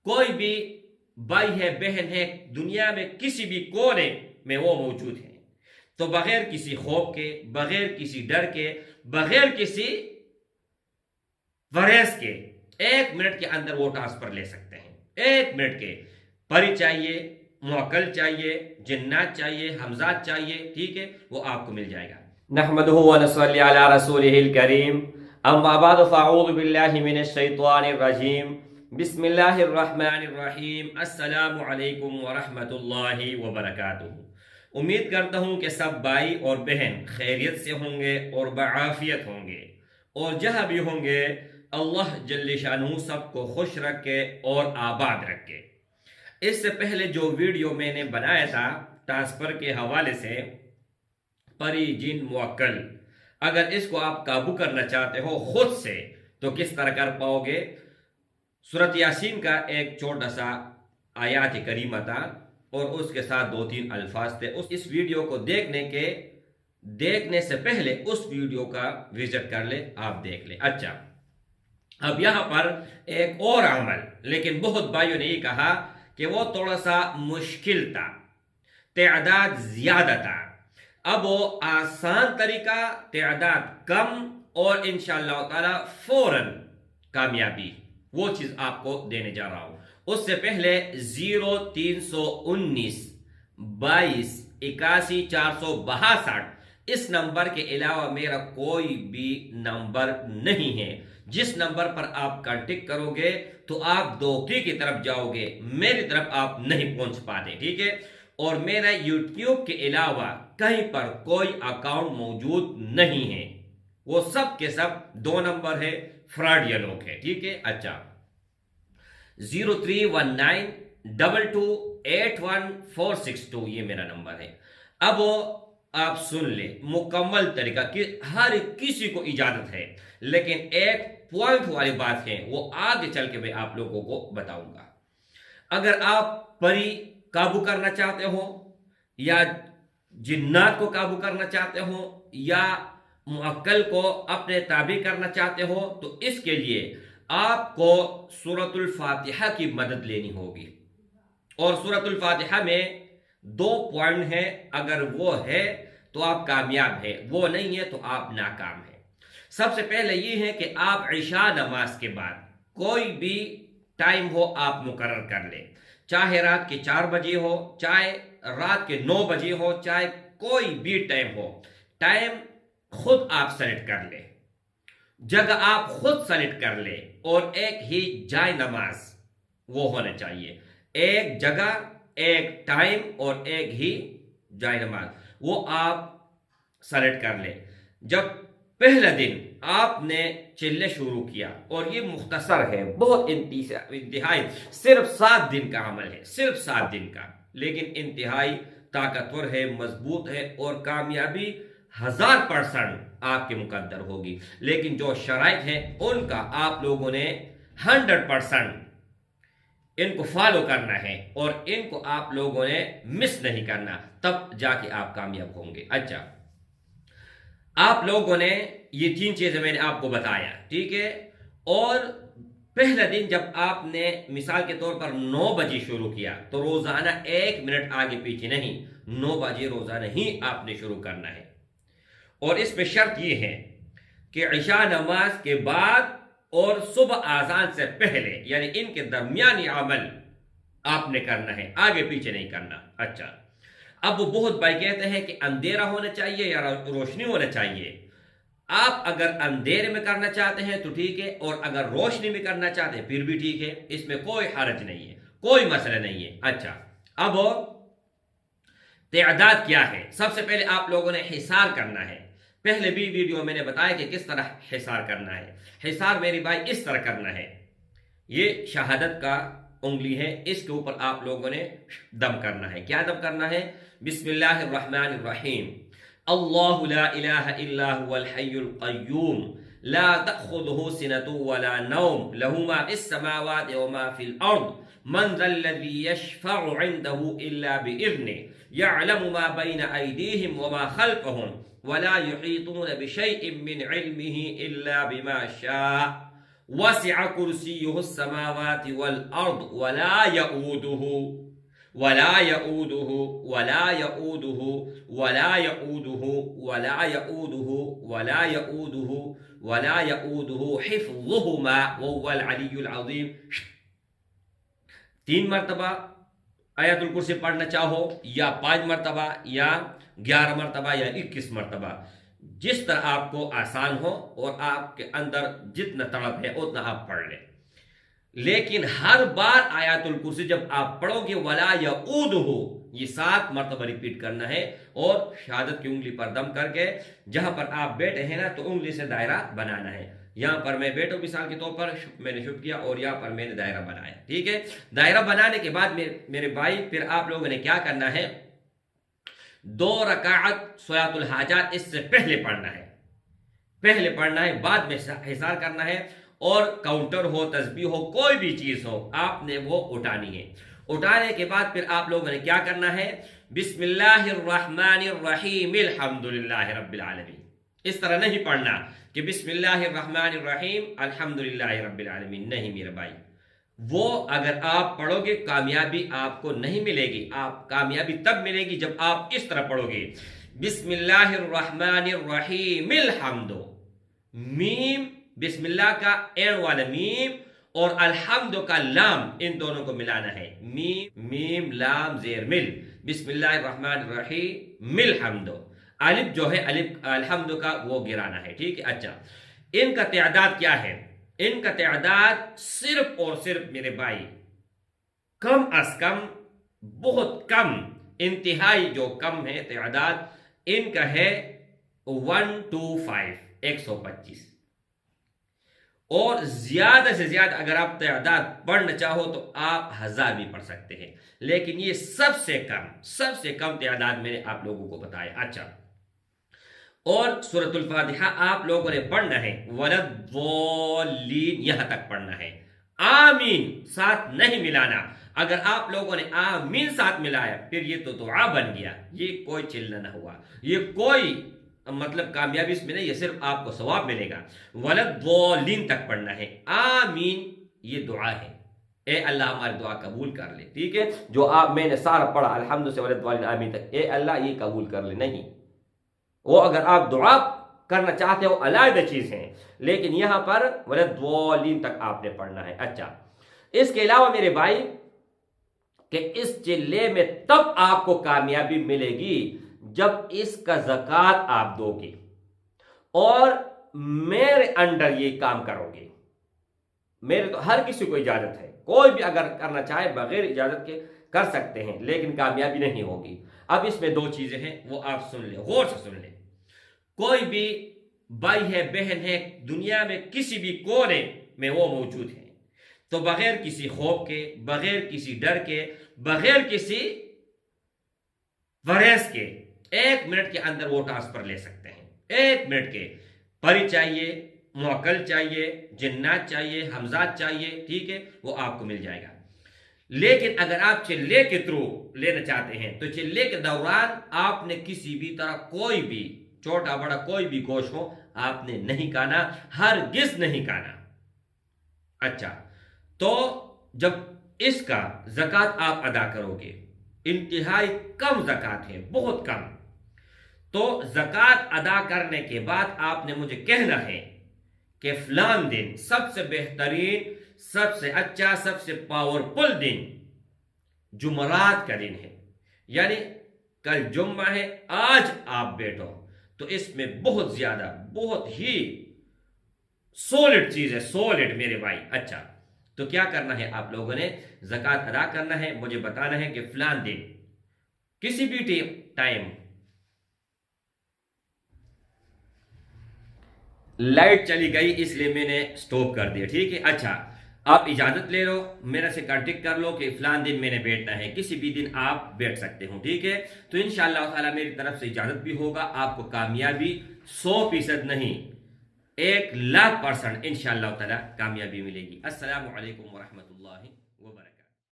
کوئی بھی بھائی ہے بہن ہے دنیا میں کسی بھی کونے میں وہ موجود ہیں، تو بغیر کسی خوف کے، بغیر کسی ڈر کے، بغیر کسی وریس کے 1 منٹ کے اندر وہ ٹرانسفر لے سکتے ہیں۔ 1 منٹ کے پری چاہیے، موکل چاہیے، جنات چاہیے، حمزات چاہیے، ٹھیک ہے، وہ آپ کو مل جائے گا۔ نحمدہ و نصلی علی رسولہ الکریم، اما بعد فاعوذ باللہ من الشیطان الرجیم، بسم اللہ الرحمن الرحیم، السلام علیکم ورحمۃ اللہ وبرکاتہ۔ امید کرتا ہوں کہ سب بھائی اور بہن خیریت سے ہوں گے اور بعافیت ہوں گے، اور جہاں بھی ہوں گے اللہ جل شانہ سب کو خوش رکھے اور آباد رکھے۔ اس سے پہلے جو ویڈیو میں نے بنایا تھا ٹرانسفر کے حوالے سے، پری جن موکل، اگر اس کو آپ قابو کرنا چاہتے ہو خود سے تو کس طرح کر پاؤ گے؟ سورۃ یاسین کا ایک چھوٹا سا آیات کریمہ تھا اور اس کے ساتھ 2-3 الفاظ تھے۔ اس ویڈیو کو دیکھنے سے پہلے اس ویڈیو کا وزٹ کر لے، آپ دیکھ لیں۔ اچھا، اب یہاں پر ایک اور عمل، لیکن بہت بھائیوں نے یہ کہا کہ وہ تھوڑا سا مشکل تھا، تعداد زیادہ تھا۔ اب وہ آسان طریقہ، تعداد کم اور انشاءاللہ تعالی فوراً کامیابی، وہ چیز آپ کو دینے جا رہا ہوں۔ اس سے پہلے 0319 22 81 462 اس نمبر کے علاوہ میرا کوئی بھی نمبر نہیں ہے۔ جس نمبر پر آپ کانٹیکٹ کرو گے تو آپ دھوکے کی طرف جاؤ گے، میری طرف آپ نہیں پہنچ پاتے، ٹھیک ہے؟ اور میرا یوٹیوب کے علاوہ کہیں پر کوئی اکاؤنٹ موجود نہیں ہے، وہ سب کے سب 2 نمبر ہے، فراڈیا لوگ ہے، ٹھیک ہے؟ اچھا، 0319 22 81462 یہ میرا نمبر ہے۔ اب آپ سن لیں مکمل طریقہ کہ ہر کسی کو اجازت ہے، لیکن ایک پوائنٹ والی بات ہے، وہ آگے چل کے میں آپ لوگوں کو بتاؤں گا۔ اگر آپ پری قابو کرنا چاہتے ہو، یا جنات کو قابو کرنا چاہتے ہو، یا موکل کو اپنے تابع کرنا چاہتے ہو، تو اس کے لیے آپ کو سورۃ الفاتحہ کی مدد لینی ہوگی۔ اور سورۃ الفاتحہ میں 2 پوائنٹ ہیں، اگر وہ ہے تو آپ کامیاب ہے، وہ نہیں ہے تو آپ ناکام ہے۔ سب سے پہلے یہ ہے کہ آپ عشاء نماز کے بعد کوئی بھی ٹائم ہو آپ مقرر کر لیں، چاہے رات کے 4 بجے ہو، چاہے رات کے 9 بجے ہو، چاہے کوئی بھی ٹائم ہو، ٹائم خود آپ سلیکٹ کر لیں، جگہ آپ خود سلیکٹ کر لیں، اور ایک ہی جائے نماز وہ ہونا چاہیے، ایک جگہ، ایک ٹائم اور ایک ہی جائے نماز، وہ آپ سلیکٹ کر لیں۔ جب پہلا دن آپ نے چلنے شروع کیا، اور یہ مختصر ہے، بہت انتہائی صرف 7 دن کا عمل ہے، صرف 7 دن کا، لیکن انتہائی طاقتور ہے، مضبوط ہے، اور کامیابی 1000% آپ کے مقدر ہوگی۔ لیکن جو شرائط ہیں ان کا آپ لوگوں نے 100% ان کو فالو کرنا ہے، اور ان کو آپ لوگوں نے مس نہیں کرنا، تب جا کے آپ کامیاب ہوں گے۔ اچھا، آپ لوگوں نے یہ 3 چیزیں میں نے آپ کو بتایا، ٹھیک ہے؟ اور پہلا دن جب آپ نے مثال کے طور پر 9 بجے شروع کیا، تو روزانہ 1 منٹ آگے پیچھے نہیں، 9 بجے روزانہ ہی آپ نے شروع کرنا ہے۔ اور اس پہ شرط یہ ہے کہ عشاء نماز کے بعد اور صبح اذان سے پہلے، یعنی ان کے درمیانی عمل آپ نے کرنا ہے، آگے پیچھے نہیں کرنا۔ اچھا، اب وہ بہت بھائی کہتے ہیں کہ اندھیرا ہونا چاہیے یا روشنی ہونا چاہیے۔ آپ اگر اندھیرے میں کرنا چاہتے ہیں تو ٹھیک ہے، اور اگر روشنی میں کرنا چاہتے ہیں پھر بھی ٹھیک ہے، اس میں کوئی حرج نہیں ہے، کوئی مسئلہ نہیں ہے۔ اچھا، اب تعداد کیا ہے؟ سب سے پہلے آپ لوگوں نے حساب کرنا ہے۔ پہلے بھی ویڈیو میں نے بتایا کہ کس طرح حساب کرنا ہے۔ حساب میری بھائی اس طرح کرنا ہے، یہ شہادت کا انگلی ہے، اس کے اوپر آپ لوگوں نے دم کرنا ہے۔ کیا دم کرنا ہے؟ بسم اللہ الرحمن الرحیم، اللہ لا الہ الا هو الحی القیوم لا تأخذه سنة ولا نوم له ما في السماوات وما في الأرض من ذا الذي يشفع عنده إلا بإذنه يعلم ما بين أيديهم وما خلفهم ولا يحيطون بشيء من علمه إلا بما شاء वसिअ कुर्सियुहु अस्समावाति वल अर्द वला यऊदुहु वला यऊदुहु वला यऊदुहु वला यऊदुहु वला यऊदुहु वला यऊदुहु वला यऊदुहु हिफ्ज़ुहुमा वहुवल अलियुल अज़ीम। 3 मरतबा आयतुल कुर्सी पढ़ना चाहो, या 5 मरतबा, या 11 मरतबा, या 21 मरतबा, जिस तरह आपको आसान हो और आपके अंदर जितना तड़प है उतना आप पढ़ लें। लेकिन हर बार आयतुल कुर्सी जब आप पढ़ोगे वला यऊदुहु, ये 7 मरतबा रिपीट करना है, और शहादत की उंगली पर दम करके जहां पर आप बैठे हैं ना, तो उंगली से दायरा बनाना है। यहाँ पर मैं बैठो मिसाल के तौर पर मैंने शुरू किया और यहाँ पर मैंने दायरा बनाया, ठीक है। दायरा बनाने के बाद मेरे भाई फिर आप लोगों ने क्या करना है, 2 रकात सलातुल हाजात इससे पहले पढ़ना है, बाद में हिसार करना है, और काउंटर हो, तस्बीह हो, कोई भी चीज हो, आपने वो उठानी है। उठाने के बाद फिर आप लोगों ने क्या करना है, बिस्मिल्लाहिर्रहमानिर्रहीम अल्हम्दुलिल्लाहि रब्बिल आलमीन। इस तरह नहीं पढ़ना कि बिस्मिल्लाहिर्रहमानिर्रहीम अल्हम्दुलिल्लाहि रब्बिल आलमीन, नहीं मेरे भाई। वो अगर आप पढ़ोगे कामयाबी आपको नहीं मिलेगी। आप कामयाबी तब मिलेगी जब आप इस तरह पढ़ोगे, बिस्मिल्लाहिर्रहमानिर्रहीम अल्हम्दु, मीम बिस्मिल्लाह का एंड वाला मीम और अल्हम्दु का लाम, इन दोनों को मिलाना है, मीम लाम जेर मिल, बिस्मिल्लाहिर्रहमानिर्रहीम अल्हम्दु। अलिफ जो है अलिफ अल्हम्दु का वो गिराना है, ठीक है। अच्छा, इनका तादाद क्या है, इनका तादाद सिर्फ और सिर्फ मेरे भाई कम अज कम, बहुत कम, इंतहाई जो कम है तादाद इनका है 125, 125। और ज्यादा से ज्यादा अगर आप तादाद पढ़ना चाहो तो आप 1000 भी पढ़ सकते हैं, लेकिन ये सबसे कम तादाद मैंने आप लोगों को बताया। अच्छा, और सूरतुल फातिहा आप लोगों ने पढ़ना है, वलद्दौलीन यहां तक पढ़ना है, आमीन साथ नहीं मिलाना। अगर आप लोगों ने आमीन साथ मिलाया फिर ये तो दुआ बन गया, ये कोई चिल्ला ना हुआ, ये कोई मतलब कामयाबी इसमें नहीं, ये सिर्फ आपको सवाब मिलेगा। वलद्दौलीन तक पढ़ना है, आमीन ये दुआ है, ए अल्लाह हमारी दुआ कबूल कर ले, ठीक है। जो आप मैंने सारा पढ़ा अल्हम्दु से वलद्दौलीन आमीन तक, ए अल्लाह ये कबूल कर ले, नहीं, वो अगर आप दुआ करना चाहते हो अलग चीज है, लेकिन यहां पर वलद्दौलीन तक आपने पढ़ना है। अच्छा, इसके अलावा मेरे भाई कि इस चिल्ले में तब आपको कामयाबी मिलेगी जब इसका ज़कात आप दोगे और मेरे अंडर ये काम करोगे। मेरे तो हर किसी को इजाजत है, कोई भी अगर करना चाहे बगैर इजाजत के कर सकते हैं, लेकिन कामयाबी नहीं होगी। अब इसमें 2 चीजें हैं, वो आप सुन ले, गौर से सुन ले। कोई भी भाई है, बहन है, दुनिया में किसी भी कोने में वो मौजूद है, तो बगैर किसी खौफ के, बगैर किसी डर के, बगैर किसी वरेस के 1 मिनट के अंदर वो ट्रांसफर ले सकते हैं। 1 मिनट के परी चाहिए, मुअक्कल चाहिए, जिन्नात चाहिए, हमजात चाहिए, ठीक है, वो आपको मिल जाएगा। लेकिन अगर आप चिल्ले के थ्रू लेना चाहते हैं तो चिल्ले के दौरान आपने किसी भी तरह कोई भी छोटा बड़ा कोई भी गोश्त हो आपने नहीं खाना, हरगिज़ नहीं खाना। अच्छा, तो जब इसका ज़कात आप अदा करोगे, इंतहाई कम ज़कात है, बहुत कम, तो ज़कात अदा करने के बाद आपने मुझे कहना है कि फलान दिन सबसे बेहतरीन, सबसे अच्छा, सबसे पावरफुल दिन जुमरात का दिन है, यानी कल जुम्मा है, आज आप बैठो, तो इसमें बहुत ज्यादा, बहुत ही सॉलिड चीज है, सॉलिड मेरे भाई। अच्छा, तो क्या करना है, आप लोगों ने ज़कात अदा करना है, मुझे बताना है कि फलान दिन किसी भी टाइम। लाइट चली गई इसलिए मैंने स्टॉप कर दिया, ठीक है। अच्छा, आप इजाजत ले लो, मेरे से कांटेक्ट कर लो कि फलान दिन मैंने बैठना है, किसी भी दिन आप बैठ सकते हो, ठीक है। तो इंशाअल्लाह ताला मेरी तरफ से इजाजत भी होगा, आपको कामयाबी 100% नहीं 1,00,000% इंशाअल्लाह ताला कामयाबी मिलेगी। अस्सलामु अलैकुम व रहमतुल्लाहि।